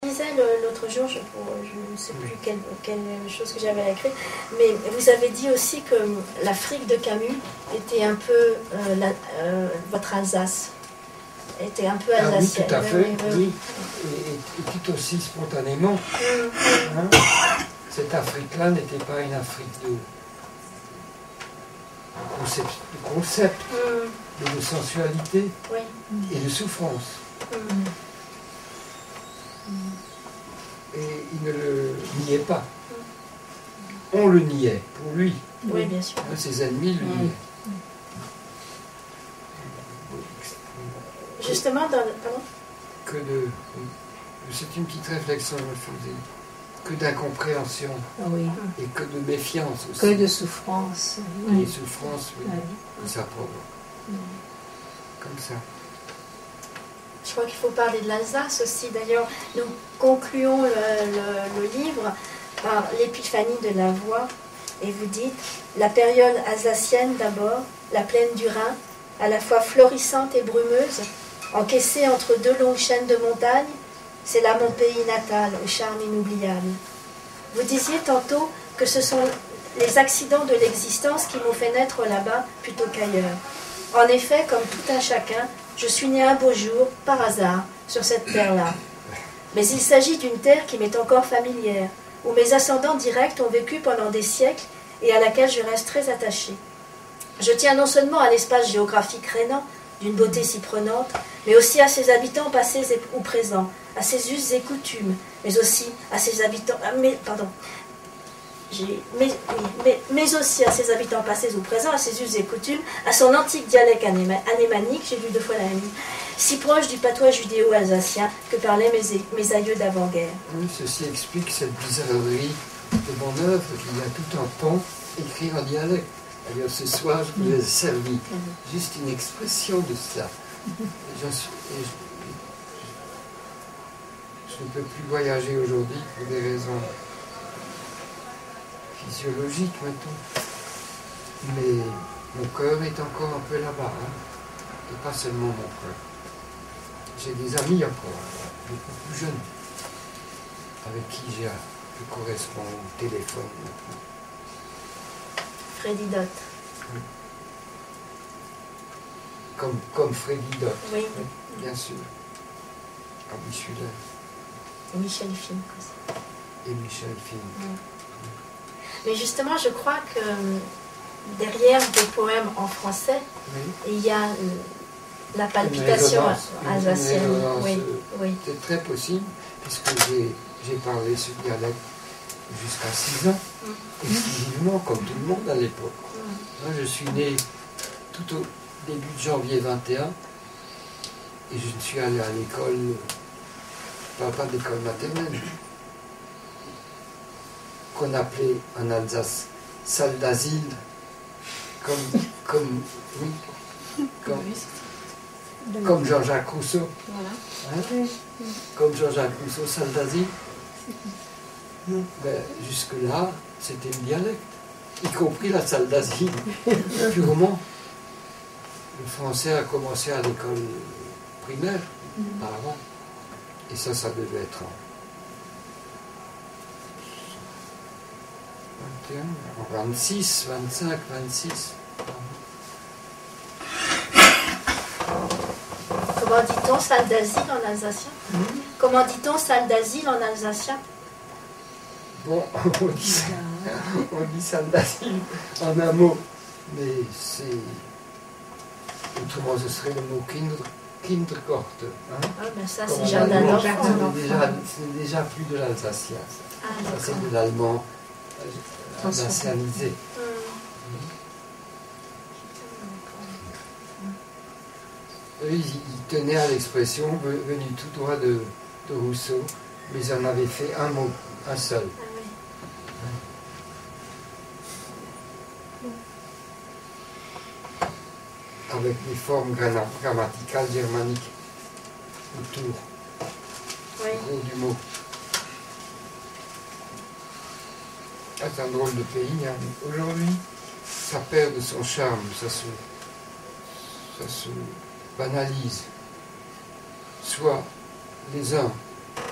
Je disais l'autre jour, je ne sais plus quelle chose que j'avais écrit, mais vous avez dit aussi que l'Afrique de Camus était un peu votre Alsace, était un peu alsacienne. Oui, tout à fait, oui. Et tout aussi spontanément. Hein, cette Afrique-là n'était pas une Afrique de concept, de sensualité et de souffrance. Et il ne le niait pas. On le niait, pour lui. Oui, bien sûr. Ses ennemis le niaient. Justement, pardon ? C'est une petite réflexion que je faisais. Que d'incompréhension. Oui. Et que de méfiance aussi. Que de souffrance. Et de souffrance, oui. Que ça provoque. Comme ça. Je crois qu'il faut parler de l'Alsace aussi. D'ailleurs, nous concluons le livre par l'épiphanie de la voix. Et vous dites, la période alsacienne d'abord, la plaine du Rhin, à la fois florissante et brumeuse, encaissée entre deux longues chaînes de montagnes, c'est là mon pays natal, au charme inoubliable. Vous disiez tantôt que ce sont les accidents de l'existence qui m'ont fait naître là-bas plutôt qu'ailleurs. En effet, comme tout un chacun, je suis né un beau jour, par hasard, sur cette terre-là. Mais il s'agit d'une terre qui m'est encore familière, où mes ascendants directs ont vécu pendant des siècles et à laquelle je reste très attachée. Je tiens non seulement à l'espace géographique rhénan, d'une beauté si prenante, mais aussi à ses habitants passés ou présents, à ses us et coutumes, mais aussi à ses habitants... mais aussi à ses habitants passés ou présents, à ses us et coutumes, à son antique dialecte anémanique, j'ai lu 2 fois la même, si proche du patois judéo-alsacien que parlaient mes aïeux d'avant-guerre. Oui, ceci explique cette bizarrerie de mon œuvre, qu'il y a tout un pan écrit en dialecte. Alors ce soir, je vous ai servi juste une expression de cela. Je ne peux plus voyager aujourd'hui pour des raisons physiologiques maintenant. Mais mon cœur est encore un peu là-bas, et pas seulement mon cœur. J'ai des amis encore, beaucoup plus jeunes, avec qui je corresponds au téléphone maintenant. Freddy Dott. Oui. Comme Freddy Dott. Oui. Bien sûr. Ah oui, celui-là. Et Michel Fink aussi. Et Michel Fink. Oui. Mais justement, je crois que derrière des poèmes en français, il y a la palpitation alsacienne. Oui. C'est très possible, puisque j'ai parlé ce dialecte jusqu'à 6 ans, exclusivement, comme tout le monde à l'époque. Moi, je suis né tout au début de janvier 21, et je suis allé à l'école, pas d'école maternelle, qu'on appelait en Alsace salle d'asile, comme Jean-Jacques Rousseau. Voilà. Comme Jean-Jacques Rousseau, salle d'asile. Ben, jusque-là, c'était le dialecte, y compris la salle d'asile, purement. Le français a commencé à l'école primaire, apparemment. Et ça devait être en 26, 25, 26. Comment dit-on salle d'asile en alsacien? Comment dit-on salle d'asile en alsacien? Bon, on dit salle d'asile en un mot, mais c'est... Autrement, ce serait le mot Kindergarten. Hein? Ah, ben ça, c'est jardin d'enfants. C'est déjà plus de l'alsacien. Ça, c'est de l'allemand alsacianisé. Il tenait à l'expression venue tout droit de Rousseau, mais il en avait fait un mot, un seul. Avec les formes grammaticales germaniques autour du mot. C'est un drôle de pays. Hein. Aujourd'hui, ça perd de son charme, ça se banalise. Soit les uns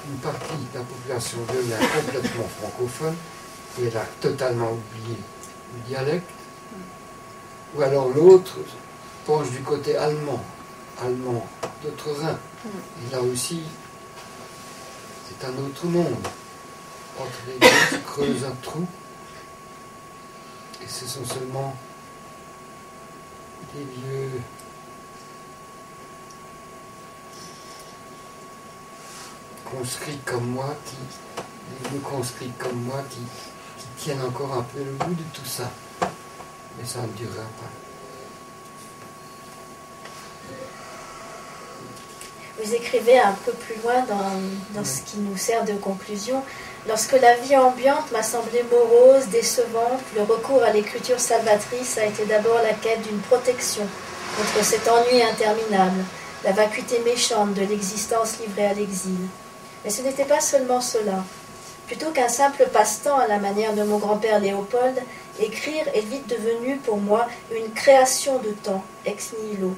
une partie de la population devient complètement francophone et elle a totalement oublié le dialecte, ou alors l'autre penche du côté allemand d'autre Rhin. Et là aussi, c'est un autre monde. Entre les deux, se creuse un trou, et ce sont seulement des vieux conscrits comme moi qui tiennent encore un peu le bout de tout ça. Mais ça ne durera pas. Vous écrivez un peu plus loin dans ce qui nous sert de conclusion. Lorsque la vie ambiante m'a semblé morose, décevante, le recours à l'écriture salvatrice a été d'abord la quête d'une protection contre cet ennui interminable, la vacuité méchante de l'existence livrée à l'exil. Mais ce n'était pas seulement cela. Plutôt qu'un simple passe-temps à la manière de mon grand-père Léopold, écrire est vite devenu pour moi une création de temps, ex nihilo.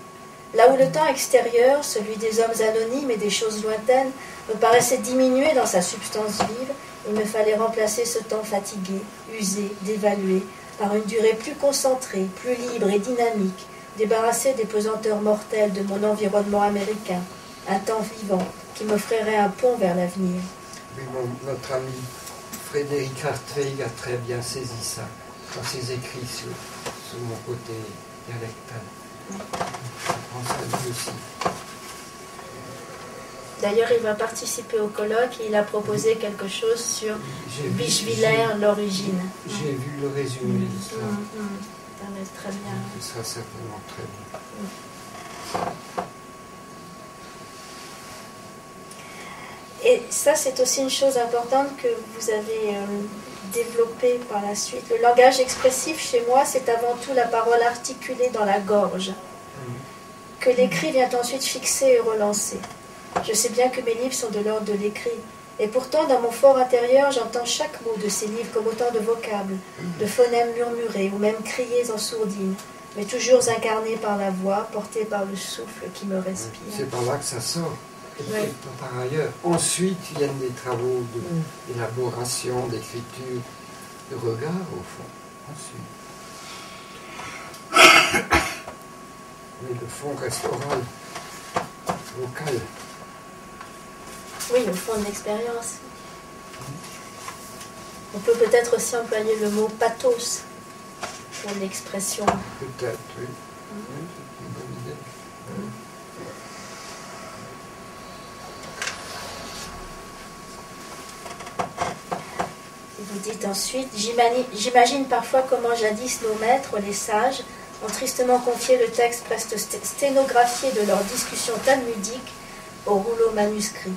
Là où le temps extérieur, celui des hommes anonymes et des choses lointaines, me paraissait diminuer dans sa substance vive, il me fallait remplacer ce temps fatigué, usé, dévalué, par une durée plus concentrée, plus libre et dynamique, débarrassée des pesanteurs mortelles de mon environnement américain, un temps vivant qui m'offrirait un pont vers l'avenir. Oui, notre ami Frédéric Hartwig a très bien saisi ça dans ses écrits sur mon côté dialectal. Je pense à lui aussi. D'ailleurs, il va participer au colloque et il a proposé quelque chose sur Bischwiller, l'origine. J'ai vu le résumé de ça. Ça va être très bien. Ce sera certainement très bien. Et ça, c'est aussi une chose importante que vous avez développée par la suite. Le langage expressif, chez moi, c'est avant tout la parole articulée dans la gorge, que l'écrit vient ensuite fixer et relancer. Je sais bien que mes livres sont de l'ordre de l'écrit, et pourtant, dans mon fort intérieur, j'entends chaque mot de ces livres comme autant de vocables, de phonèmes murmurés ou même criés en sourdine, mais toujours incarnés par la voix, portés par le souffle qui me respire. C'est par là que ça sort. Et Oui. par ailleurs, ensuite viennent des travaux d'élaboration, d'écriture, de regard au fond. Ensuite. Mais le fond reste oral, vocal. Oui, au fond de l'expérience. On peut peut-être aussi employer le mot pathos pour l'expression. Peut-être, oui. Oui, c'est une bonne idée. Vous dites ensuite, j'imagine parfois comment jadis nos maîtres, les sages, ont tristement confié le texte presque sténographié de leurs discussions talmudiques au rouleau manuscrit.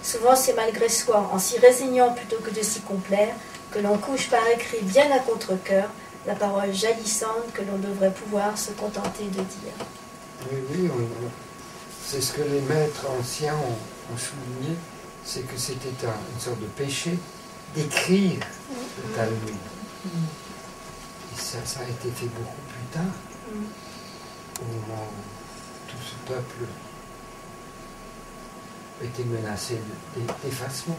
Souvent c'est malgré soi, en s'y résignant plutôt que de s'y complaire, que l'on couche par écrit bien à contre-cœur la parole jaillissante que l'on devrait pouvoir se contenter de dire. Oui, c'est ce que les maîtres anciens ont souligné, c'est que c'était une sorte de péché d'écrire le Talmud. Et ça a été fait beaucoup plus tard, au moment où tout ce peuple était menacé d'effacement.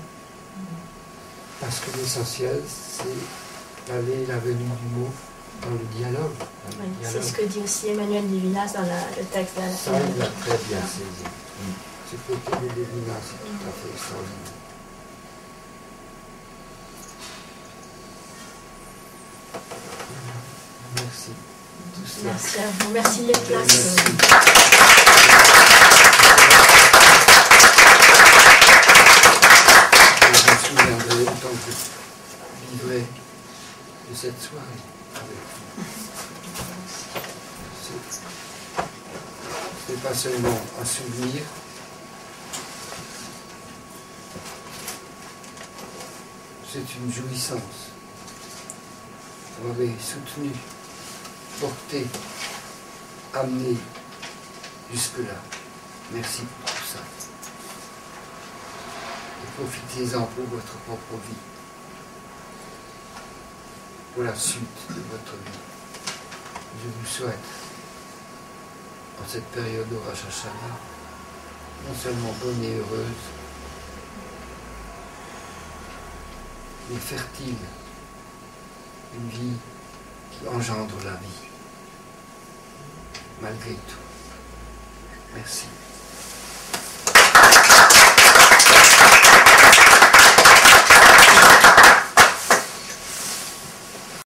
Parce que l'essentiel, c'est l'aller et la venue du mot dans le dialogue. C'est ce que dit aussi Emmanuel Levinas dans le texte de la Ça, il l'a très bien saisi. Ce côté de Levinas, c'est tout à fait extraordinaire. Merci. Merci à vous. Merci les places. Je me souviendrai autant que je vivrai de cette soirée avec vous. Ce n'est pas seulement un souvenir, c'est une jouissance. Vous m'avez soutenu, porté, amené jusque-là. Merci pour tout ça. Et profitez-en pour votre propre vie, pour la suite de votre vie. Je vous souhaite, en cette période de Rosh Hashanah, non seulement bonne et heureuse, mais fertile, une vie qui engendre la vie, malgré tout. Merci.